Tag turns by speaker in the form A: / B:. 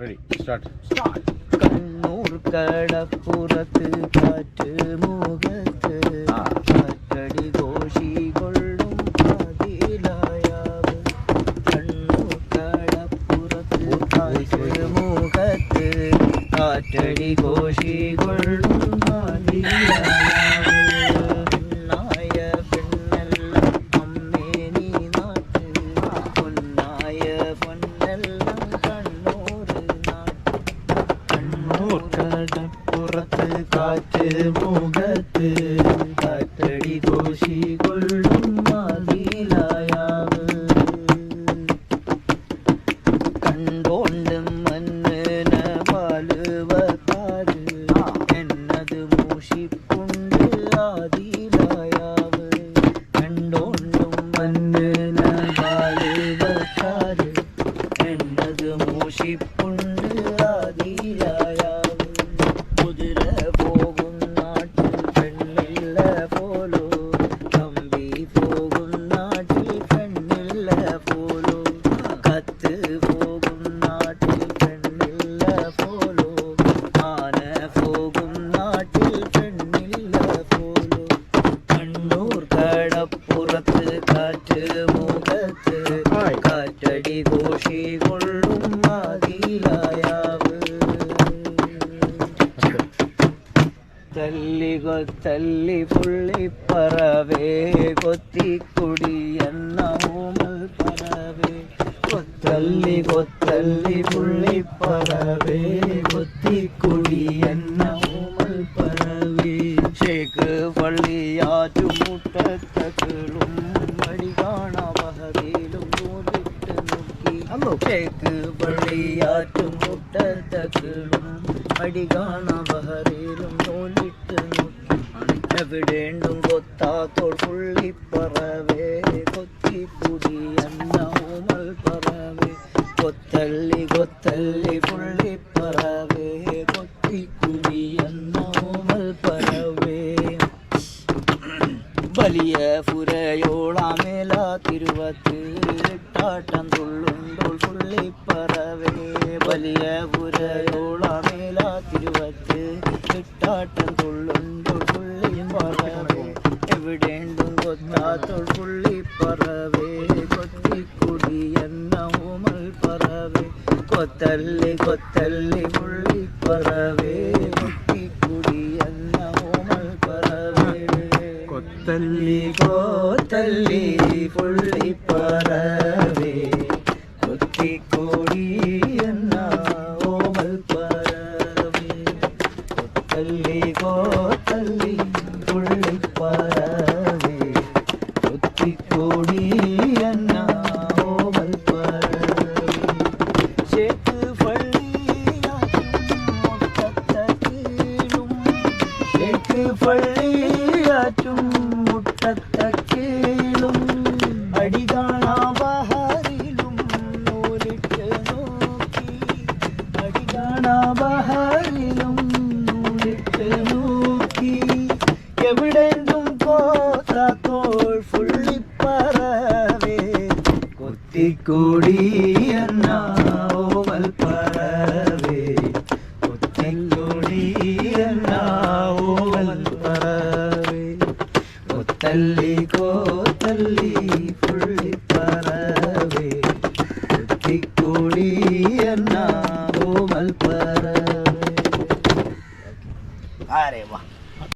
A: Ready start.
B: Kannur കടപ്പുറത്ത് കാറ്റ് മുഖത്ത് കാറ്റടി ഘോഷി കൊള്ളും പാതിലായാവ്. കണ്ണൂർ കടപ്പുറത്ത് കാറ്റ് മുഖത്ത് കാറ്റടി ഘോഷി കൊള്ളും പാതിലായാവ്. പെണ്ണായ പെണ്ണെല്ലാം അമ്മേ നീ നാട്ട് പൊന്നായ പൊന്നെല്ലാം കടപ്പുറത്ത് കാറ്റ് മുഖത്ത് കാറ്റടി ഘോഷി കൊള്ളും മതിലായാവ്. കണ്ടോണ്ട് മന്നന പാലുവക്കാര് എന്നത് മൂഷിപ്പുണ്ട് ആദിലായാവ്. കണ്ടോണ്ടും മന്നന പാലുവക്കാര് എന്നത് മൂഷിപ്പുണ്ട് ആദിലായാവ്. കുതിര പോകും നാട്ടിൽ പെണ്ണില്ല പോലോ തമ്പി പോകും നാട്ടിൽ പെണ്ണില്ല പോലോ കത്ത് പോകും നാട്ടിൽ പെണ്ണില്ല പോലോ ആന പോകും നാട്ടിൽ പെണ്ണില്ല പോലോ. കണ്ണൂർ കടപ്പുറത്ത് കാറ്റ് മുഖത്ത് കാറ്റടി ഘോഷി കൊള്ളും മതിലായാവ്. തല്ലി കൊത്തല്ലി പുള്ളിപ്പറവേ കൊത്തിക്കുടി എന്ന ഊമൽ പറവേ. കൊത്തല്ലി കൊത്തല്ലി പുള്ളിപ്പറവേ കൊത്തിക്കുടി എന്ന ഊമൽ പറവേ. ഷേക്ക് പള്ളിയാറ്റുമുട്ടത്തകളും വടി കാണാവഹയിലും നൂലിട്ട് നോക്കി. ഷേക്ക് പള്ളിയാറ്റുമുട്ടത്തകളും വടി കാണാവഹയിലും നൂലിട്ട് നോക്കി. എവിടേണ്ടും കൊത്താത്തോൾ പുള്ളിപ്പറവേ കൊത്തിക്കുടി എന്ന ഊമൽ പറവേ. കൊത്തല്ലി കൊത്തല്ലി പുള്ളിപ്പറവേ കൊത്തിക്കുടി എന്ന ഊമൽ പറവേ. വലിയ പുരയോളാമേല തിരുവത്ത് ഇട്ടാട്ടം തുള്ളുണ്ടോൾ പുള്ളിപ്പറവേ. വലിയ പുരയോളാമേല തിരുവത്ത് ഇട്ടാട്ടം തുള്ളുണ്ടോൾ പുള്ളിപ്പറവേ. എവിടേണ്ടും കൊത്താത്തോൾ പുള്ളിപ്പറവേ കൊത്തിക്കുടി എന്ന ഊമൽ പറവേ. കൊത്തല്ലി കൊത്തല്ലി പുള്ളിപ്പറവേ കൊത്തിക്കുടി എന്ന ഊമൽ പറവേ. കൊത്തല്ലി കൊത്തല്ലി പുള്ളിപ്പറവേ കൊത്തിക്കുടി എന്ന ഊമൽ പറവേ. കൊത്തല്ലി കൊത്തല്ലി പുള്ളിപ്പറവേ കൊത്തിക്കുടി എന്ന ഊമൽ പറവേ. ഷേക്ക് പള്ളിയാറ്റും മുട്ടത്തക്കീളും ഷേക്ക് പള്ളിയാറ്റും മുട്ടത്തക്കീളും അടി കാണാബഹാരിലും നൂലിട്ട് നോക്കി. അടി കാണാബഹാരിലും നൂലിട്ട് നോക്കി. എവിടെന്തും പോത്താത്തോൾ പുള്ളിപ്പറവേ കൊത്തിക്കൂടി എന്ന ഊമൽ പറവേ. കൊത്തിക്കൂടി എന്ന ഊമൽ പറവേ. കൊത്തല്ലി കൊത്തല്ലി പുള്ളിപ്പറവേ കൊത്തിക്കൂടി എന്ന ഊമൽ പറവേ. അരെ വാ.